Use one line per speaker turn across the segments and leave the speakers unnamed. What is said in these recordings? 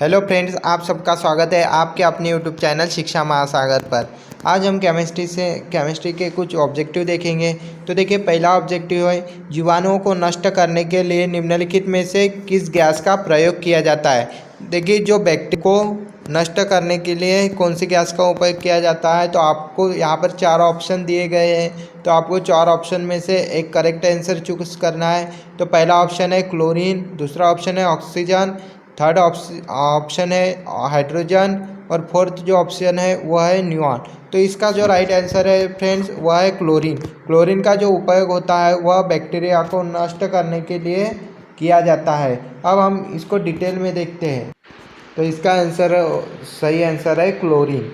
Hello friends, आप सबका स्वागत है आपके अपने यूट्यूब चैनल शिक्षा महासागर पर। आज हम केमिस्ट्री के कुछ ऑब्जेक्टिव देखेंगे। तो देखिए, पहला ऑब्जेक्टिव है जीवाणुओं को नष्ट करने के लिए निम्नलिखित में से किस गैस का प्रयोग किया जाता है। देखिए, जो बैक्टीरिया को नष्ट करने के लिए कौन सी गैस का उपयोग किया जाता है, तो आपको यहाँ पर 4 ऑप्शन दिए गए हैं। तो आपको 4 ऑप्शन में से एक करेक्ट आंसर चूज करना है। तो पहला ऑप्शन है क्लोरीन, दूसरा ऑप्शन है ऑक्सीजन, थर्ड ऑप्शन है हाइड्रोजन और फोर्थ जो ऑप्शन है वह है न्यूऑन। तो इसका जो राइट आंसर है फ्रेंड्स वह है क्लोरीन। क्लोरीन का जो उपयोग होता है वह बैक्टीरिया को नष्ट करने के लिए किया जाता है। अब हम इसको डिटेल में देखते हैं। तो इसका आंसर सही आंसर है क्लोरीन।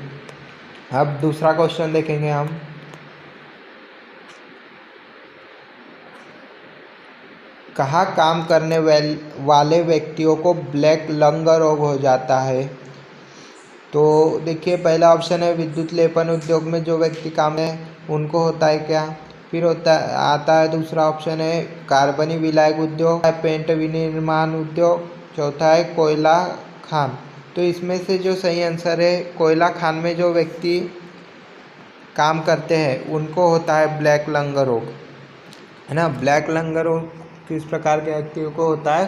अब दूसरा क्वेश्चन देखेंगे हम। कहाँ काम करने वाले व्यक्तियों को ब्लैक लंग रोग हो जाता है। तो देखिए, पहला ऑप्शन है विद्युत लेपन उद्योग में जो व्यक्ति काम है उनको होता है क्या। फिर आता है दूसरा ऑप्शन है कार्बनी विलायक उद्योग, पेंट विनिर्माण उद्योग, चौथा है कोयला खान। तो इसमें से जो सही आंसर है कोयला खान में जो व्यक्ति काम करते हैं उनको होता है ब्लैक लंग रोग, है ना। ब्लैक लंग रोग किस प्रकार के व्यक्तियों को होता है,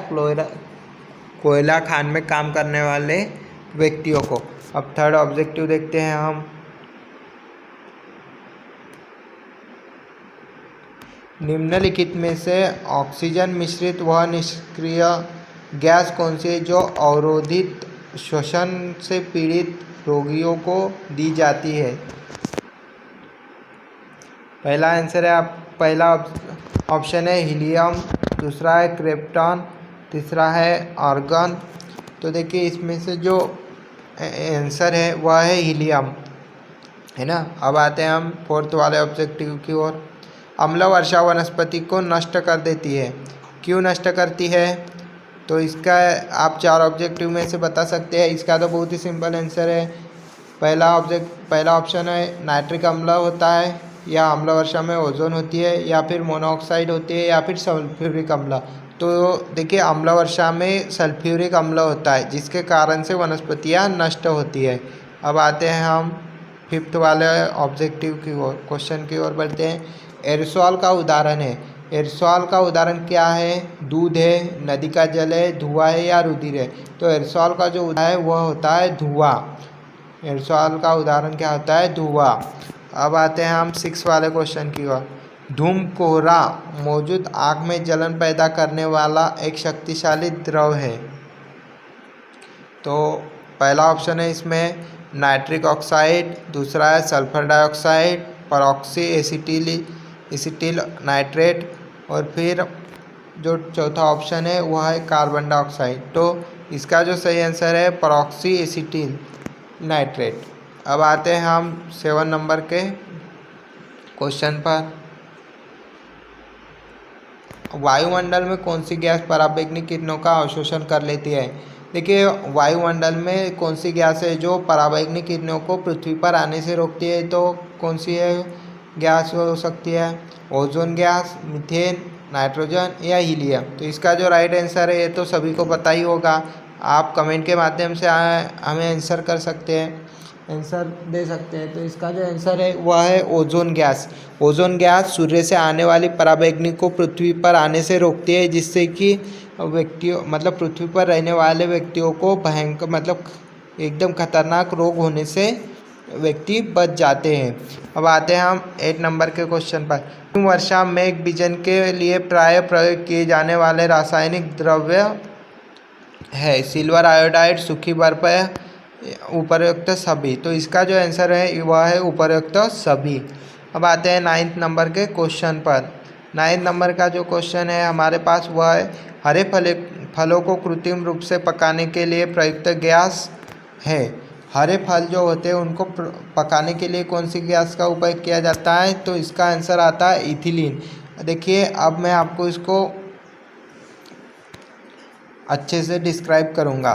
कोयला खान में काम करने वाले व्यक्तियों को। अब थर्ड ऑब्जेक्टिव देखते हैं हम। निम्नलिखित में से ऑक्सीजन मिश्रित व निष्क्रिय गैस कौन सी है जो अवरोधित श्वसन से पीड़ित रोगियों को दी जाती है। पहला आंसर है पहला ऑप्शन है हीलियम, दूसरा है क्रिप्टॉन, तीसरा है आर्गन। तो देखिए, इसमें से जो आंसर है वह है हीलियम, है ना। अब आते हैं हम फोर्थ वाले ऑब्जेक्टिव की ओर। अम्ल वर्षा वनस्पति को नष्ट कर देती है, क्यों नष्ट करती है। तो इसका आप 4 ऑब्जेक्टिव में से बता सकते हैं। इसका तो बहुत ही सिंपल आंसर है। पहला ऑप्शन है नाइट्रिक अम्ल होता है, या अम्ल वर्षा में ओजोन होती है, या फिर मोनोऑक्साइड होती है, या फिर सल्फ्यूरिक अम्ल। तो देखिए, अम्ल वर्षा में सल्फ्यूरिक अम्ल होता है जिसके कारण से वनस्पतियाँ नष्ट होती है। अब आते हैं हम फिफ्थ वाले ऑब्जेक्टिव की ओर, क्वेश्चन की ओर बढ़ते हैं। एरोसॉल का उदाहरण है। एरोसॉल का उदाहरण क्या है, दूध है, नदी का जल है, धुआं है या रुधिर है। तो एरोसॉल का जो उदाहरण है वह होता है धुआं। एरोसॉल का उदाहरण क्या होता है, धुआं। अब आते हैं हम 6 वाले क्वेश्चन की ओर। धूम कोहरा मौजूद आग में जलन पैदा करने वाला एक शक्तिशाली द्रव है। तो पहला ऑप्शन है इसमें नाइट्रिक ऑक्साइड, दूसरा है सल्फर डाइऑक्साइड, परऑक्सी एसिटिल नाइट्रेट, और फिर जो चौथा ऑप्शन है वह है कार्बन डाइऑक्साइड। तो इसका जो सही आंसर है परऑक्सी एसिटिल नाइट्रेट। अब आते हैं हम 7 नंबर के क्वेश्चन पर। वायुमंडल में कौन सी गैस पराबैंगनी किरणों का अवशोषण कर लेती है। देखिए, वायुमंडल में कौन सी गैस है जो पराबैंगनी किरणों को पृथ्वी पर आने से रोकती है। तो कौन सी है गैस हो सकती है, ओजोन गैस, मीथेन, नाइट्रोजन या हीलियम। तो इसका जो राइट आंसर है ये तो सभी को पता ही होगा। आप कमेंट के माध्यम से हमें आंसर कर सकते हैं, आंसर दे सकते हैं। तो इसका जो आंसर है वह है ओजोन गैस। ओजोन गैस सूर्य से आने वाली पराबैंगनी को पृथ्वी पर आने से रोकती है, जिससे कि पृथ्वी पर रहने वाले व्यक्तियों को भयंकर एकदम खतरनाक रोग होने से व्यक्ति बच जाते हैं। अब आते हैं हम 8 नंबर के क्वेश्चन पर। वर्षा मेघ बीजन के लिए प्राय प्रयोग किए जाने वाले रासायनिक द्रव्य है सिल्वर आयोडाइड, सूखी बर्फ, उपर्युक्त सभी। तो इसका जो आंसर है वह है उपर्युक्त सभी। अब आते हैं 9 नंबर के क्वेश्चन पर। 9 नंबर का जो क्वेश्चन है हमारे पास वह है हरे फलों को कृत्रिम रूप से पकाने के लिए प्रयुक्त गैस है। हरे फल जो होते हैं उनको पकाने के लिए कौन सी गैस का उपयोग किया जाता है। तो इसका आंसर आता है इथिलीन। देखिए, अब मैं आपको इसको अच्छे से डिस्क्राइब करूँगा।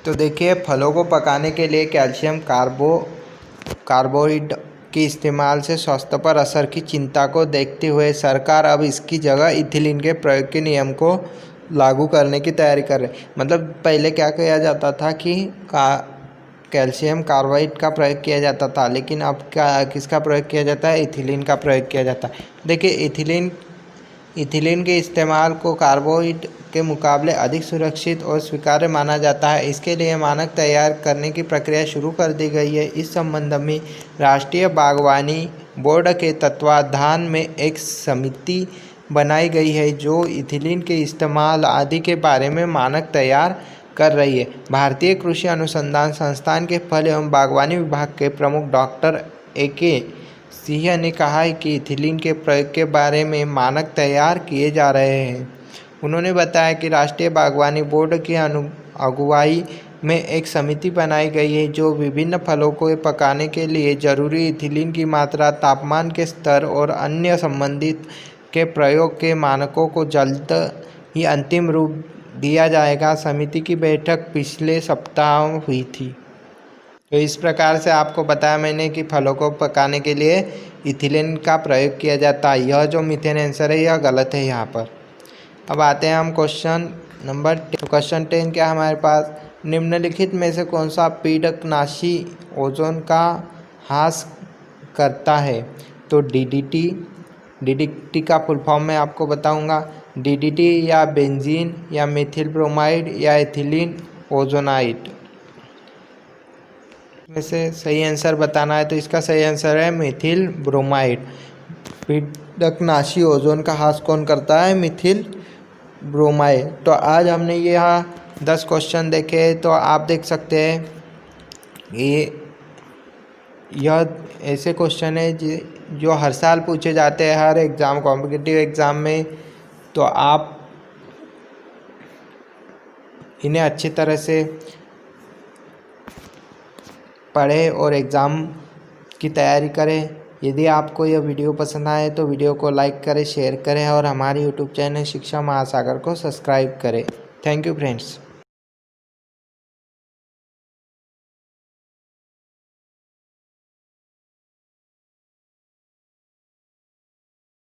तो देखिए, फलों को पकाने के लिए कैल्शियम कार्बोहाइड्रेट के इस्तेमाल से स्वास्थ्य पर असर की चिंता को देखते हुए सरकार अब इसकी जगह इथिलीन के प्रयोग के नियम को लागू करने की तैयारी कर रहे हैं। मतलब पहले क्या किया जाता था कि कैल्शियम कार्बाइड का प्रयोग किया जाता था, लेकिन अब क्या किसका प्रयोग किया जाता है? इथिलीन का प्रयोग किया जाता है। देखिए इथिलीन के इस्तेमाल को कार्बाइड के मुकाबले अधिक सुरक्षित और स्वीकार्य माना जाता है। इसके लिए मानक तैयार करने की प्रक्रिया शुरू कर दी गई है। इस संबंध में राष्ट्रीय बागवानी बोर्ड के तत्वाधान में एक समिति बनाई गई है जो इथिलीन के इस्तेमाल आदि के बारे में मानक तैयार कर रही है। भारतीय कृषि अनुसंधान संस्थान के फल एवं बागवानी विभाग के प्रमुख डॉक्टर AK सिंह ने कहा है कि इथिलीन के प्रयोग के बारे में मानक तैयार किए जा रहे हैं। उन्होंने बताया कि राष्ट्रीय बागवानी बोर्ड की अगुवाई में एक समिति बनाई गई है जो विभिन्न फलों को पकाने के लिए जरूरी इथिलीन की मात्रा, तापमान के स्तर और अन्य संबंधित के प्रयोग के मानकों को जल्द ही अंतिम रूप दिया जाएगा। समिति की बैठक पिछले सप्ताह हुई थी। तो इस प्रकार से आपको बताया मैंने कि फलों को पकाने के लिए इथिलीन का प्रयोग किया जाता है। यह जो मीथेन आंसर है यह गलत है यहाँ पर। अब आते हैं हम क्वेश्चन नंबर 10। तो क्वेश्चन 10 क्या हमारे पास? निम्नलिखित में से कौन सा पीड़कनाशी ओजोन का ह्रास करता है? तो DDT का फुल फॉर्म मैं आपको बताऊंगा। DDT या बेंजीन या मेथिल ब्रोमाइड या एथिलीन ओजोनाइड में से सही आंसर बताना है। तो इसका सही आंसर है मेथिल ब्रोमाइड। पीड़कनाशी ओजोन का ह्रास कौन करता है? Methyl bromide. तो आज हमने यहाँ 10 क्वेश्चन देखे। तो आप देख सकते हैं यह ऐसे क्वेश्चन है जो हर साल पूछे जाते हैं हर एग्ज़ाम, कॉम्पिटिटिव एग्ज़ाम में। तो आप इन्हें अच्छी तरह से पढ़ें और एग्ज़ाम की तैयारी करें। यदि आपको यह वीडियो पसंद आए तो वीडियो को लाइक करें, शेयर करें और हमारे YouTube चैनल शिक्षा महासागर को सब्सक्राइब करें। Thank you friends.